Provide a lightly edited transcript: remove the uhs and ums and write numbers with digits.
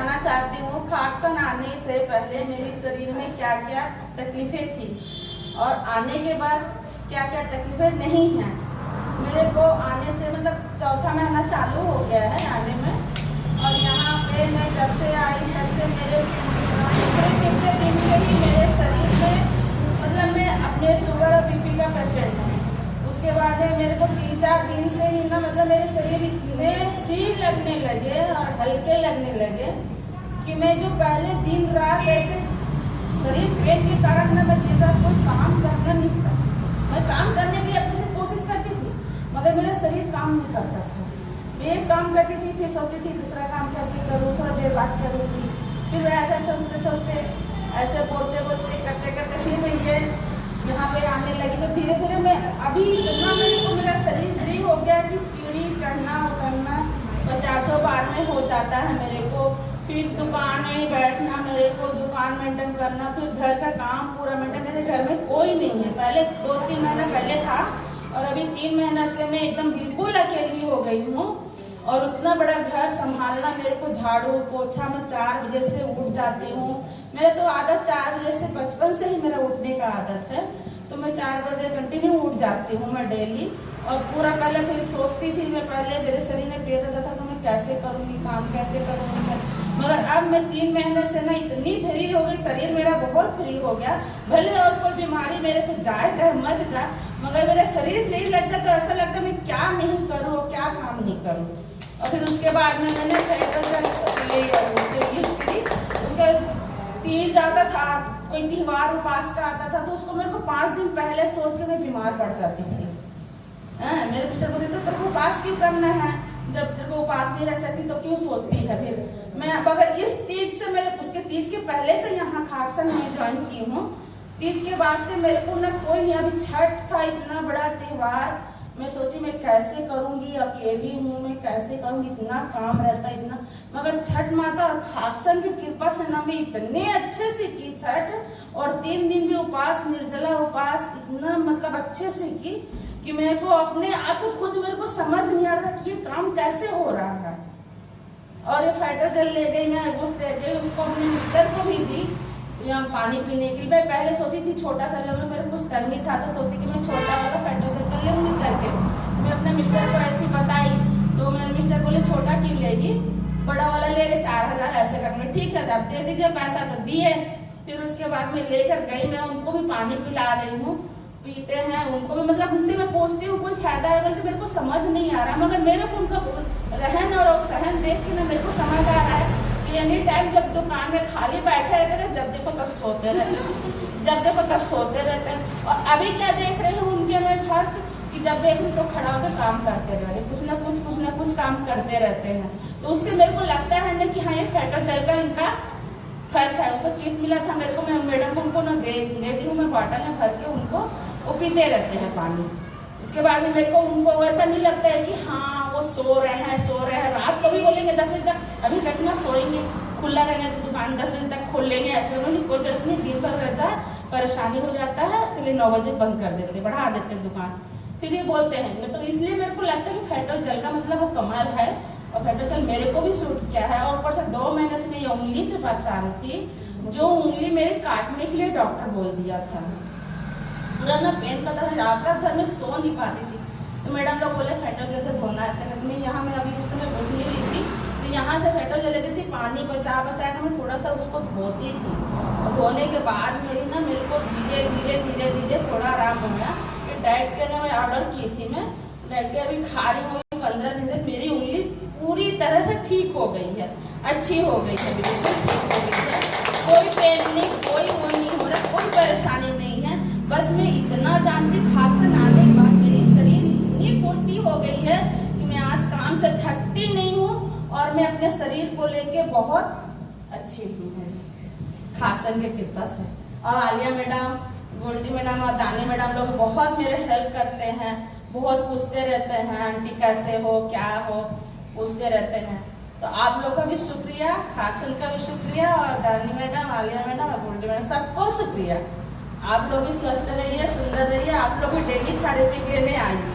बताना चाहती हूँ खाकसन आने से पहले मेरे शरीर में क्या क्या तकलीफें थी और आने के बाद क्या क्या तकलीफें नहीं हैं। मेरे को आने से मतलब चौथा महीना चालू हो गया है आने में, और यहाँ पे मैं जब से आई तब से मेरे तीसरे दिन से ही मेरे शरीर में मतलब मैं अपने शुगर और बीपी का पेशेंट हूँ। उसके बाद है मेरे को 3-4 दिन से ही ना मतलब मेरे शरीर इतने फ्री लगने लगे और हल्के लगने लगे कि मैं जो पहले दिन रात ऐसे शरीर पेट के कारण ना मैं दिन रात कोई काम करना नहीं था। मैं काम करने की अपने से कोशिश करती थी मगर मेरा शरीर काम नहीं करता था। मैं एक काम करती थी फिर सोचती थी दूसरा काम कैसे करूँ, थोड़ा देर बात करूँगी, फिर मैं ऐसा सोचते सोचते ऐसे बोलते बोलते करते करते फिर मैं ये यहाँ पे आने लगी। तो धीरे धीरे मैं अभी इतना मेरे को मेरा शरीर फ्री हो गया कि सीढ़ी चढ़ना उतरना 50 बार में हो जाता है मेरे को। फिर दुकान में बैठना, मेरे को दुकान मेंटेन करना, फिर घर का काम पूरा मेंटेन। मेरे घर में कोई नहीं है, पहले 2-3 महीना पहले था और अभी 3 महीना से मैं एकदम बिल्कुल अकेली हो गई हूँ। और उतना बड़ा घर संभालना, मेरे को झाड़ू पोछा, मैं 4 बजे से उठ जाती हूँ। मेरा तो आदत 4 बजे से बचपन से ही मेरा उठने का आदत है, तो मैं 4 बजे कंटिन्यू उठ जाती हूँ मैं डेली। और पूरा पहले फिर सोचती थी मैं, पहले मेरे शरीर में पेट रहता था तो मैं कैसे करूँगी काम, कैसे करूँगी, मगर अब मैं 3 महीने से ना इतनी फ्री हो गई, शरीर मेरा बहुत फ्री हो गया। भले और कोई बीमारी मेरे से जाए चाहे मत जाए, मगर मेरा शरीर फ्री लगता तो ऐसा लगता मैं क्या नहीं करूँ, क्या काम नहीं करूँ। और फिर उसके बाद में मैंने उसका तीज आता था, कोई त्योहार उपास का आता था तो उसको मेरे को 5 दिन पहले सोच के मैं बीमार पड़ जाती थी। मेरे पिक्चर बोलते तो तेरे को उपास क्यों करना है, जब तेरे को उपास नहीं रह सकती तो क्यों सोचती है। फिर मैं अगर इस तीज से मैं उसके तीज के पहले से यहाँ खाकसन में ज्वाइन की हूँ, तीज के बाद से मेरे को ना कोई नहीं। अभी छठ था, इतना बड़ा त्योहार, मैं सोची मैं कैसे करूंगी, अकेली हूँ मैं कैसे करूंगी, इतना काम रहता है इतना। मगर छठ माता और खाकसन की कृपा से ना मैं इतने अच्छे से की छठ, और 3 दिन भी उपास, निर्जला उपास इतना मतलब अच्छे से की कि मेरे को अपने आप को खुद मेरे को समझ नहीं आ रहा कि ये काम कैसे हो रहा है। और ये फाइटर जेल ले गई मैं, वो ले गई, उसको अपने मिस्टर को भी दी यहाँ पानी पीने के लिए। मैं पहले सोची थी छोटा सा ले, मेरे कुछ तंगी था तो सोची कि मैं छोटा वाला फाइटर जेल कर लूँगी करके। तो मैं अपने मिस्टर को ऐसी बताई तो मेरे मिस्टर बोले छोटा क्यों लेगी, बड़ा वाला ले ले 4000 ऐसे करके। ठीक है आप दे दीजिए, पैसा तो दिए। फिर उसके बाद मैं लेकर गई, मैं उनको भी पानी पिला रही हूँ, पीते हैं उनको भी, मतलब उनसे मैं पूछती हूँ कोई फायदा है बोलते मेरे को समझ नहीं आ रहा। मगर मेरे को उनका रहन और सहन देख के ना मेरे को समझ आ रहा है कि एनी टाइम जब दुकान में खाली बैठे रहते थे, जब देखो तब सोते रहते, जब देखो तब सोते रहते हैं। और अभी क्या देख रहे हैं उनके में फर्क कि जब देखो तो खड़ा होकर काम करते रह रहे, कुछ ना कुछ काम करते रहते हैं। तो उसके मेरे को लगता है ना कि हाँ ये फाइटर जेल का इनका फर्क है। उसको चिप मिला था मेरे को, मैं मैडम को उनको ना दे दी हूँ मैं बॉटल में भर के, उनको वो पीते रहते हैं पानी। उसके बाद में मेरे को उनको वैसा नहीं लगता है कि हाँ वो सो रहे हैं। रात को भी बोलेंगे 10 बजे तक अभी तक ना सोएंगे, खुला रहेंगे तो दुकान 10 बजे तक खोल लेंगे, ऐसे उन्होंने कोई जरूरत नहीं। दिन भर रहता है, परेशानी हो जाता है, चलिए 9 बजे बंद कर देते, बढ़ा देते दुकान। फिर ये बोलते हैं मैं, तो इसलिए मेरे को लगता है कि फाइटर जेल का मतलब वो कमाल है। और फाइटर जेल मेरे को भी सूट किया है। और ऊपर से 2 महीने से मैं ये उंगली से परेशान थी, जो उंगली मेरे काटने के लिए डॉक्टर बोल दिया था। पूरा ना पेन करता था, रात भर में सो नहीं पाती थी। तो मैडम लोग बोले फाइटर जेल से धोना ऐसे करके। मैं यहाँ मैं अभी उस समय धो नहीं ली थी, तो यहाँ से फाइटर जेल लेती थी, पानी बचा कर मैं थोड़ा सा उसको धोती थी। और धोने के बाद मेरी ना मेरे को धीरे थोड़ा आराम हो गया। फिर डाइट के मैं ऑर्डर की थी, मैं डाइट के अभी खा रही हूँ। 15 दिन से मेरी उंगली पूरी तरह से ठीक हो गई है, अच्छी हो गई है, बिल्कुल ठीक हो गई है। कोई पेन नहीं, कोई वो नहीं हो रहा, कोई परेशानी नहीं है। बस मैं इतना जानती खाकसन आने के बाद मेरी शरीर इतनी फुर्ती हो गई है कि मैं आज काम से थकती नहीं हूँ और मैं अपने शरीर को लेके बहुत अच्छी हूँ खाकसन के कृपा से। और आलिया मैडम, गोल्डी मैडम और दानी मैडम लोग बहुत मेरे हेल्प करते हैं, बहुत पूछते रहते हैं आंटी कैसे हो, क्या हो, पूछते रहते हैं। तो आप लोग का भी शुक्रिया, खाकसन का भी शुक्रिया, और दानी मैडम, आलिया मैडम और गोल्डी मैडम सबको शुक्रिया। आप लोग भी स्वस्थ रहिए, सुंदर रहिए। आप लोग भी डेली थेरेपी के लिए आइए।